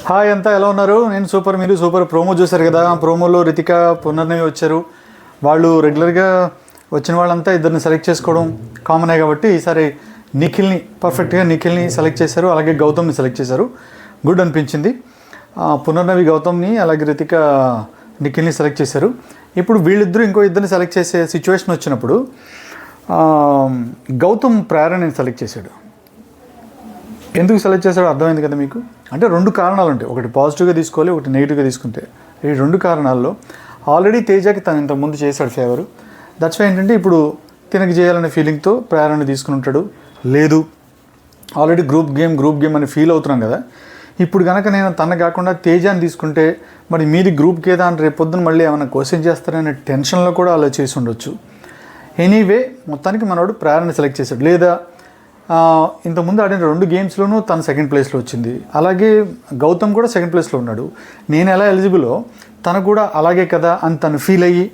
Hi అంతా ఎలా ఉన్నారు? నేను సూపర్. మీరు సూపర్. ప్రోమో చూశారు కదా, ప్రోమోలో రితిక పునర్నవి వచ్చారు. వాళ్ళు రెగ్యులర్గా వచ్చిన వాళ్ళంతా ఇద్దరిని సెలెక్ట్ చేసుకోవడం కామనే కాబట్టి ఈసారి నిఖిల్ని సెలెక్ట్ చేశారు, అలాగే గౌతమ్ని సెలెక్ట్ చేశారు. గుడ్ అనిపించింది. పునర్నవి గౌతమ్ని, అలాగే రితిక నిఖిల్ని సెలెక్ట్ చేశారు. ఇప్పుడు వీళ్ళిద్దరూ ఇంకో ఇద్దరిని సెలెక్ట్ చేసే సిచ్యువేషన్ వచ్చినప్పుడు గౌతమ్ ప్రేరణని సెలెక్ట్ చేశాడు. ఎందుకు సెలెక్ట్ చేశాడో అర్థమైంది కదా మీకు. అంటే రెండు కారణాలు ఉంటాయి, ఒకటి పాజిటివ్గా తీసుకోవాలి, ఒకటి నెగిటివ్గా తీసుకుంటే. ఈ రెండు కారణాల్లో ఆల్రెడీ తేజకి తను ఇంతకుముందు చేశాడు ఫేవరు. దట్స్ వై ఏంటంటే ఇప్పుడు తినకి చేయాలనే ఫీలింగ్తో ప్రేరణ తీసుకుని ఉంటాడు. లేదు, ఆల్రెడీ గ్రూప్ గేమ్ అని ఫీల్ అవుతున్నాం కదా. ఇప్పుడు కనుక నేను తన కాకుండా తేజాన్ని తీసుకుంటే మరి మీది గ్రూప్ గేదా అని రేపు పొద్దున మళ్ళీ ఏమైనా క్వశ్చన్ చేస్తారనే టెన్షన్లో కూడా అలా చేసి ఉండొచ్చు. ఎనీవే మొత్తానికి మనోడు ప్రేరణ సెలెక్ట్ చేశాడు. లేదా ఇంతకుముందు ఆడిన 2 గేమ్స్లోనూ తను సెకండ్ ప్లేస్లో వచ్చింది, అలాగే గౌతమ్ కూడా సెకండ్ ప్లేస్లో ఉన్నాడు. నేను ఎలా ఎలిజిబులో తను కూడా అలాగే కదా అని తను ఫీల్ అయ్యి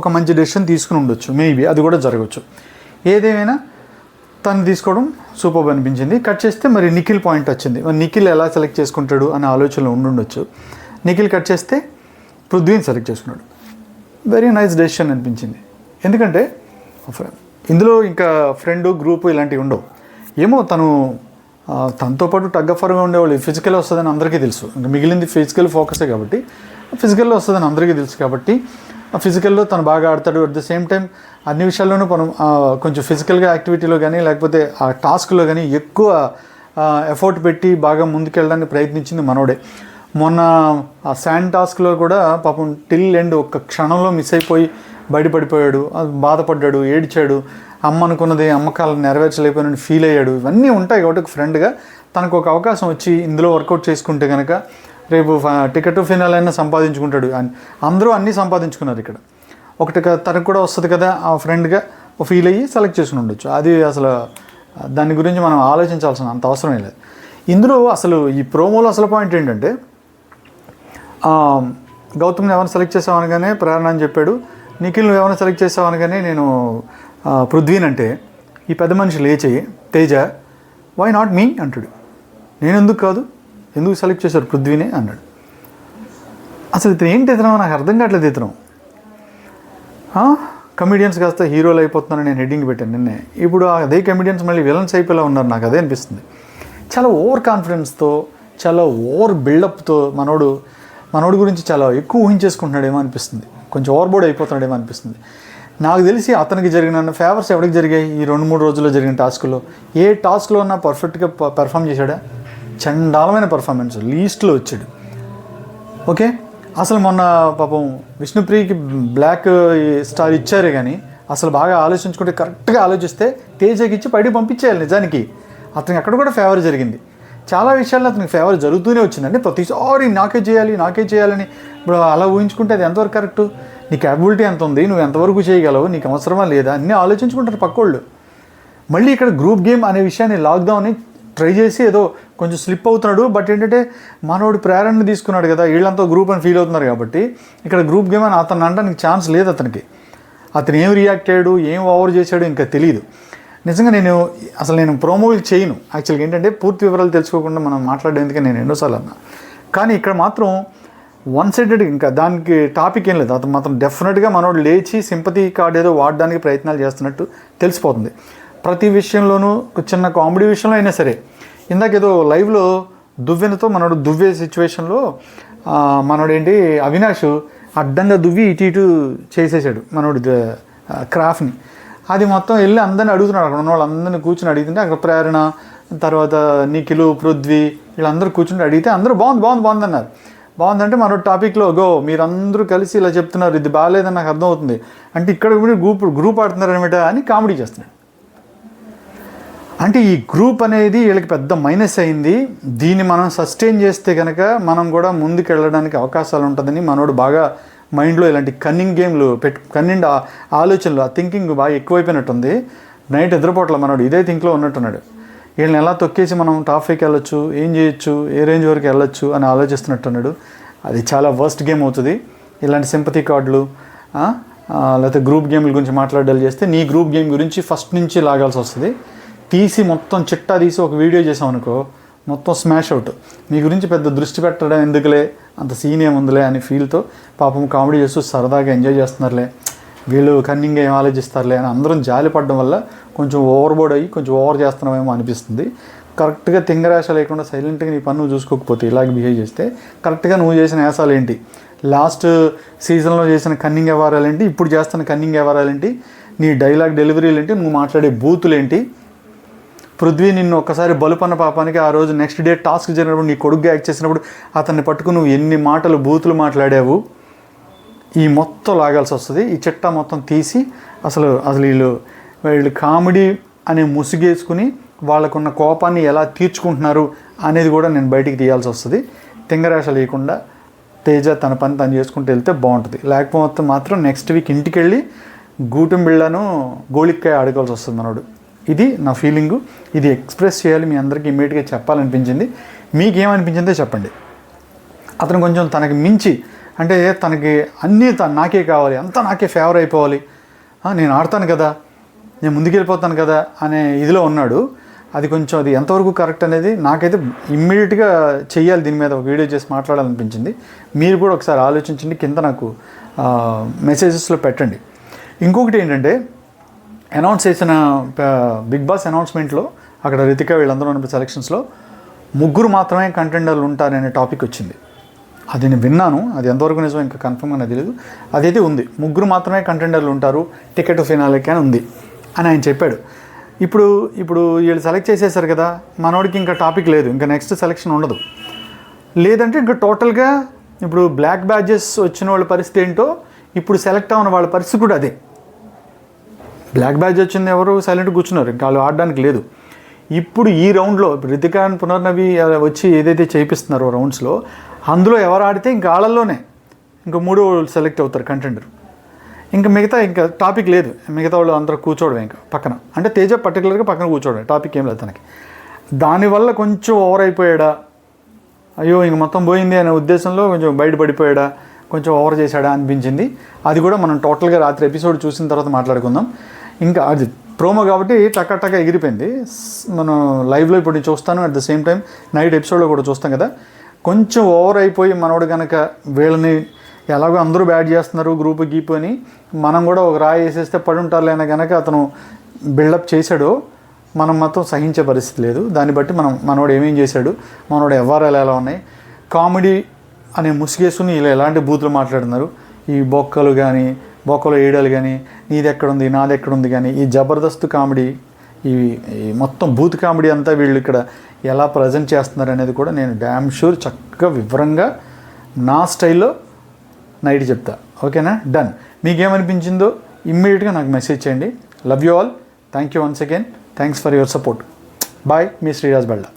ఒక మంచి డెసిషన్ తీసుకుని ఉండొచ్చు. మేబీ అది కూడా జరగవచ్చు. ఏదేమైనా తను తీసుకోవడం సూపర్ అనిపించింది. కట్ చేస్తే మరి నిఖిల్ పాయింట్ వచ్చింది. మరి నిఖిల్ ఎలా సెలెక్ట్ చేసుకుంటాడు అనే ఆలోచనలో ఉండుండొచ్చు. నిఖిల్ కట్ చేస్తే పృథ్వీని సెలెక్ట్ చేసుకున్నాడు. వెరీ నైస్ డెసిషన్ అనిపించింది. ఎందుకంటే ఇందులో ఇంకా ఫ్రెండ్ గ్రూపు ఇలాంటివి ఉండవు. ఏమో తనతో పాటు టగ్ ఆఫ్ వార్గా ఉండేవాళ్ళు ఫిజికల్ వస్తుందని అందరికీ తెలుసు. ఇంకా మిగిలింది ఫిజికల్ ఫోకసే కాబట్టి ఫిజికల్లో వస్తుందని అందరికీ తెలుసు. కాబట్టి ఆ ఫిజికల్లో తను బాగా ఆడతాడు. అట్ ద సేమ్ టైం అన్ని విషయాల్లోనూ మనం కొంచెం ఫిజికల్గా యాక్టివిటీలో కానీ లేకపోతే ఆ టాస్క్లో కానీ ఎక్కువ ఎఫర్ట్ పెట్టి బాగా ముందుకెళ్ళడానికి ప్రయత్నించింది మనోడే. మొన్న ఆ శాండ్ టాస్క్లో కూడా పాపం టిల్ ఎండ్ ఒక్క క్షణంలో మిస్ అయిపోయి బయటపడిపోయాడు, బాధపడ్డాడు, ఏడ్చాడు. అమ్మ అనుకున్నది అమ్మకాలను నెరవేర్చలేకపోయినని ఫీల్ అయ్యాడు. ఇవన్నీ ఉంటాయి కాబట్టి ఒక ఫ్రెండ్గా తనకు ఒక అవకాశం వచ్చి ఇందులో వర్కౌట్ చేసుకుంటే కనుక రేపు టికెట్ ఫినాల్ అయినా సంపాదించుకుంటాడు. అందరూ అన్నీ సంపాదించుకున్నారు. ఇక్కడ ఒకటి తనకు కూడా వస్తుంది కదా, ఆ ఫ్రెండ్గా ఫీల్ అయ్యి సెలెక్ట్ చేసుకుని ఉండొచ్చు. అది అసలు దాని గురించి మనం ఆలోచించాల్సిన అంత అవసరమే లేదు. ఇందులో అసలు ఈ ప్రోమోలో అసలు పాయింట్ ఏంటంటే గౌతమ్ని ఎవరిని సెలెక్ట్ చేసామనగానే ప్రేరణ అని చెప్పాడు. నిఖిల్ని ఎవరిని సెలెక్ట్ చేసామనగానే నేను పృథ్వీని అంటే ఈ పెద్ద మనిషి లేచి తేజ వై నాట్ మీ అంటాడు. నేను ఎందుకు కాదు, ఎందుకు సెలెక్ట్ చేశారు పృథ్వీనే అన్నాడు. అసలు ఇతను ఏంటి ఇతను నాకు అర్థం కావట్లేదు. ఇతను కమెడియన్స్ కాస్త హీరోలు అయిపోతున్నారని నేను హెడ్డింగ్ పెట్టాను నిన్నే. ఇప్పుడు అదే కమెడియన్స్ మళ్ళీ విలన్స్ అయిపోయేలా ఉన్నారు. నాకు అదే అనిపిస్తుంది. చాలా ఓవర్ కాన్ఫిడెన్స్తో, చాలా ఓవర్ బిల్డప్తో మనోడు గురించి చాలా ఎక్కువ ఊహించేసుకుంటున్నాడేమో అనిపిస్తుంది. కొంచెం ఓవర్బోర్డ్ అయిపోతున్నాడేమో అనిపిస్తుంది. నాకు తెలిసి అతనికి జరిగిన ఫేవర్స్ ఎవరికి జరిగాయి ఈ 2-3 రోజుల్లో జరిగిన టాస్క్లో? ఏ టాస్క్లో ఉన్నా పర్ఫెక్ట్గా పెర్ఫామ్ చేశాడా? చండాలమైన పర్ఫార్మెన్స్, లీస్ట్లో వచ్చాడు. ఓకే, అసలు మొన్న పాపం విష్ణుప్రియకి బ్లాక్ స్టార్ ఇచ్చారే కానీ అసలు బాగా ఆలోచించుకుంటే కరెక్ట్గా ఆలోచిస్తే తేజకి ఇచ్చి బయటకు పంపించేయాలి. నిజానికి అతనికి అక్కడ కూడా ఫేవర్ జరిగింది. చాలా విషయాల్లో అతనికి ఫేవర్ జరుగుతూనే వచ్చిందండి. ప్రతిసారి నాకే చేయాలని ఇప్పుడు అలా ఊహించుకుంటే అది ఎంతవరకు కరెక్టు? నీ క్యాపబిలిటీ ఎంత ఉంది, నువ్వు ఎంతవరకు చేయగలవు, నీకు అవసరమా లేదా అన్నీ ఆలోచించుకుంటారు పక్కోళ్ళు. మళ్ళీ ఇక్కడ గ్రూప్ గేమ్ అనే విషయాన్ని లాక్డౌన్ని ట్రై చేసి ఏదో కొంచెం స్లిప్ అవుతున్నాడు. బట్ ఏంటంటే మనోడు ప్రేరణని తీసుకున్నాడు కదా, వీళ్ళంతా గ్రూప్ అని ఫీల్ అవుతున్నారు కాబట్టి ఇక్కడ గ్రూప్ గేమ్ అని అతను అనడానికి ఛాన్స్ లేదు. అతను ఏం రియాక్ట్ అయ్యాడు, ఏం ఓవర్ చేశాడు ఇంకా తెలియదు. నిజంగా నేను ప్రోమోలు చేయను. యాక్చువల్గా ఏంటంటే పూర్తి వివరాలు తెలుసుకోకుండా మనం మాట్లాడేందుకే నేను ఎన్నోసార్లు అన్నా. కానీ ఇక్కడ మాత్రం వన్ సైడెడ్, ఇంకా దానికి టాపిక్ ఏం లేదు. అతను మాత్రం డెఫినెట్గా మనోడు లేచి సింపతి కార్డ్ ఏదో వాడడానికి ప్రయత్నాలు చేస్తున్నట్టు తెలిసిపోతుంది. ప్రతి విషయంలోనూ చిన్న కామెడీ విషయంలో అయినా సరే. ఇందాకేదో లైవ్లో దువ్వెనతో మనోడు దువ్వే సిచ్యువేషన్లో మనోడేంటి అవినాష్ అడ్డంగా దువ్వి ఇటు చేసేసాడు మనోడు క్రాఫ్ట్ని. అది మొత్తం వెళ్ళి అందరిని అడుగుతున్నాడు. అక్కడ ఉన్న వాళ్ళందరినీ కూర్చొని అడిగితే అక్కడ ప్రేరణ, తర్వాత నిఖిలు, పృథ్వీ వీళ్ళందరూ కూర్చుని అడిగితే అందరూ బాగుంది అన్నారు. బాగుందంటే మరో టాపిక్లో మీరందరూ కలిసి ఇలా చెప్తున్నారు, ఇది బాగాలేదని నాకు అర్థమవుతుంది అంటే ఇక్కడ కూడా గ్రూప్ ఆడుతున్నారు అనమాట అని కామెడీ చేస్తున్నాడు. అంటే ఈ గ్రూప్ అనేది వీళ్ళకి పెద్ద మైనస్ అయింది. దీన్ని మనం సస్టైన్ చేస్తే కనుక మనం కూడా ముందుకు వెళ్ళడానికి అవకాశాలు ఉంటుందని మనోడు బాగా మైండ్లో ఇలాంటి కన్నింగ్ గేమ్లు కన్నింగ్ ఆలోచనలు, ఆ థింకింగ్ బాగా ఎక్కువైపోయినట్టుంది. నైట్ నిద్రపోట్ల మనోడు ఇదే థింక్లో ఉన్నట్టున్నాడు. వీళ్ళని ఎలా తొక్కేసి మనం టాప్ 5కి వెళ్ళొచ్చు, ఏం చేయొచ్చు, ఏ రేంజ్ వరకు వెళ్ళొచ్చు అని ఆలోచిస్తున్నట్టున్నాడు. అది చాలా వర్స్ట్ గేమ్ అవుతుంది. ఇలాంటి సింపతి కార్డులు లేకపోతే గ్రూప్ గేమ్ల గురించి మాట్లాడాలి చేస్తే నీ గ్రూప్ గేమ్ గురించి ఫస్ట్ నుంచి లాగాల్సి వస్తుంది. తీసి మొత్తం చిట్టా తీసి ఒక వీడియో చేసాం అనుకో మొత్తం స్మాష్ అవుట్. మీ గురించి పెద్ద దృష్టి పెట్టడం ఎందుకులే, అంత సీన్ ఏముందిలే అని ఫీల్తో పాపం కామెడీ చేస్తూ సరదాగా ఎంజాయ్ చేస్తున్నారులే, వీళ్ళు కన్నింగ్ ఏం ఆలోచిస్తారులే అని అందరం జాలి పడడం వల్ల కొంచెం ఓవర్బోర్డ్ అయ్యి కొంచెం ఓవర్ చేస్తున్నామేమో అనిపిస్తుంది. కరెక్ట్గా తింగరాశ లేకుండా సైలెంట్గా నీ పని నువ్వు చూసుకోకపోతే, ఇలాగ బిహేవ్ చేస్తే కరెక్ట్గా నువ్వు చేసిన యాసాలు ఏంటి, లాస్ట్ సీజన్లో చేసిన కన్నింగ్ వ్యవహారాలు ఏంటి, ఇప్పుడు చేస్తున్న కన్నింగ్ వ్యవహారాలు ఏంటి, నీ డైలాగ్ డెలివరీలు ఏంటి, నువ్వు మాట్లాడే బూతులు ఏంటి, పృథ్వీ నిన్ను ఒక్కసారి బలుపన్న పాపానికి ఆ రోజు నెక్స్ట్ డే టాస్క్ జరిగినప్పుడు నీ కొడుకుగా యాక్ట్ చేసినప్పుడు అతన్ని పట్టుకుని నువ్వు ఎన్ని మాటలు బూతులు మాట్లాడావు, ఈ మొత్తం లాగాల్సి వస్తుంది. ఈ చిట్టా మొత్తం తీసి అసలు వీళ్ళు కామెడీ అనే ముసుగేసుకుని వాళ్ళకున్న కోపాన్ని ఎలా తీర్చుకుంటున్నారు అనేది కూడా నేను బయటికి తీయాల్సి వస్తుంది. తింగరాశ లేకుండా తేజ తన పని తను చేసుకుంటూ వెళ్తే బాగుంటుంది. లేకపోతే మాత్రం నెక్స్ట్ వీక్ ఇంటికి వెళ్ళి గూటం బిళ్ళను గోళిక్కాయ ఆడుకోవాల్సి వస్తుంది మనోడు. ఇది నా ఫీలింగు. ఇది ఎక్స్ప్రెస్ చేయాలి, మీ అందరికీ ఇమ్మీడియట్గా చెప్పాలనిపించింది. మీకేమనిపించిందో చెప్పండి. అతను కొంచెం తనకి మించి, అంటే తనకి అన్నీ నాకే కావాలి, అంతా నాకే ఫేవర్ అయిపోవాలి, నేను ఆడతాను కదా, నేను ముందుకెళ్ళిపోతాను కదా అనే ఇదిలో ఉన్నాడు. అది కొంచెం అది ఎంతవరకు కరెక్ట్ అనేది నాకైతే ఇమ్మీడియట్గా చెయ్యాలి, దీని మీద ఒక వీడియో చేసి మాట్లాడాలనిపించింది. మీరు కూడా ఒకసారి ఆలోచించండి, కింద నాకు మెసేజెస్లో పెట్టండి. ఇంకొకటి ఏంటంటే, అనౌన్స్ చేసిన బిగ్ బాస్ అనౌన్స్మెంట్లో అక్కడ రితిక వీళ్ళందరూ ఉన్న సెలక్షన్స్లో 3 మాత్రమే కంటెండర్లు ఉంటారనే టాపిక్ వచ్చింది. అది నేను విన్నాను, అది ఎంతవరకు నిజం ఇంకా కన్ఫర్మ్గా నాకు తెలియదు. అదైతే ఉంది, 3 మాత్రమే కంటెండర్లు ఉంటారు టికెట్ ఫినాలేకి అని ఉంది అని ఆయన చెప్పాడు. ఇప్పుడు వీళ్ళు సెలెక్ట్ చేసేసారు కదా, మనోడికి ఇంకా టాపిక్ లేదు, ఇంకా నెక్స్ట్ సెలెక్షన్ ఉండదు. లేదంటే ఇంకా టోటల్గా ఇప్పుడు బ్లాక్ బ్యాడ్జెస్ వచ్చిన వాళ్ళ పరిస్థితి ఏంటో, ఇప్పుడు సెలెక్ట్ అవ్వని వాళ్ళ పరిస్థితి కూడా అదే. బ్లాక్ బ్యాడ్జ్ వచ్చింది, ఎవరు సైలెంట్గా కూర్చున్నారు, ఇంకా వాళ్ళు ఆడడానికి లేదు. ఇప్పుడు ఈ రౌండ్లో రితికా పునర్నవి వచ్చి ఏదైతే చేయిస్తున్నారో రౌండ్స్లో, అందులో ఎవరు ఆడితే ఇంకా ఆళ్ళల్లోనే ఇంకా 3 సెలెక్ట్ అవుతారు కంటెండర్. ఇంకా మిగతా ఇంకా టాపిక్ లేదు, మిగతా వాళ్ళు అందరూ కూర్చోవడం ఇంకా పక్కన, అంటే తేజ పర్టికులర్గా పక్కన కూర్చోవడం, టాపిక్ ఏం లేదు తనకి. దానివల్ల కొంచెం ఓవర్ అయిపోయాడా, అయ్యో ఇంక మొత్తం పోయింది అనే ఉద్దేశంలో కొంచెం బయటపడిపోయాడా, కొంచెం ఓవర్ చేశాడా అనిపించింది. అది కూడా మనం టోటల్గా రాత్రి ఎపిసోడ్ చూసిన తర్వాత మాట్లాడుకుందాం. ఇంకా అది ప్రోమో కాబట్టి టక్క ఎగిరిపోయింది. మనం లైవ్లో ఇప్పుడు నేను చూస్తాను, at the same time night ఎపిసోడ్లో కూడా చూస్తాం కదా. కొంచెం ఓవర్ అయిపోయి మనోడు కనుక వీళ్ళని ఎలాగో అందరూ బ్యాడ్ చేస్తున్నారు గ్రూప్ గీపు అని, మనం కూడా ఒక రాయి వేసేస్తే పడి ఉంటారులే అని కనుక అతను బిల్డప్ చేశాడో మనం మాత్రం సహించే పరిస్థితి లేదు. దాన్ని బట్టి మనోడు ఏమేం చేశాడు, మనోడు వ్యవహారాలు ఎలా ఉన్నాయి, కామెడీ అనే ముసుగేసుకుని ఇలా ఎలాంటి బూతులు మాట్లాడుతున్నారు, ఈ బొక్కలు కానీ బొక్కలు వేయడాలు కానీ, నీది ఎక్కడుంది నాది ఎక్కడుంది కానీ, ఈ జబర్దస్త్ కామెడీ, ఈ మొత్తం బూత్ కామెడీ అంతా వీళ్ళు ఇక్కడ ఎలా ప్రజెంట్ చేస్తున్నారు అనేది కూడా నేను డ్యామ్ షూర్ చక్కగా వివరంగా నా స్టైల్లో నైట్ చెప్తా. ఓకేనా, డన్. మీకేమనిపించిందో ఇమ్మీడియట్గా నాకు మెసేజ్ చేయండి. Love you all, thank you once again, thanks for your support. Bye, మీ శ్రీరాజ్ బెల్డా.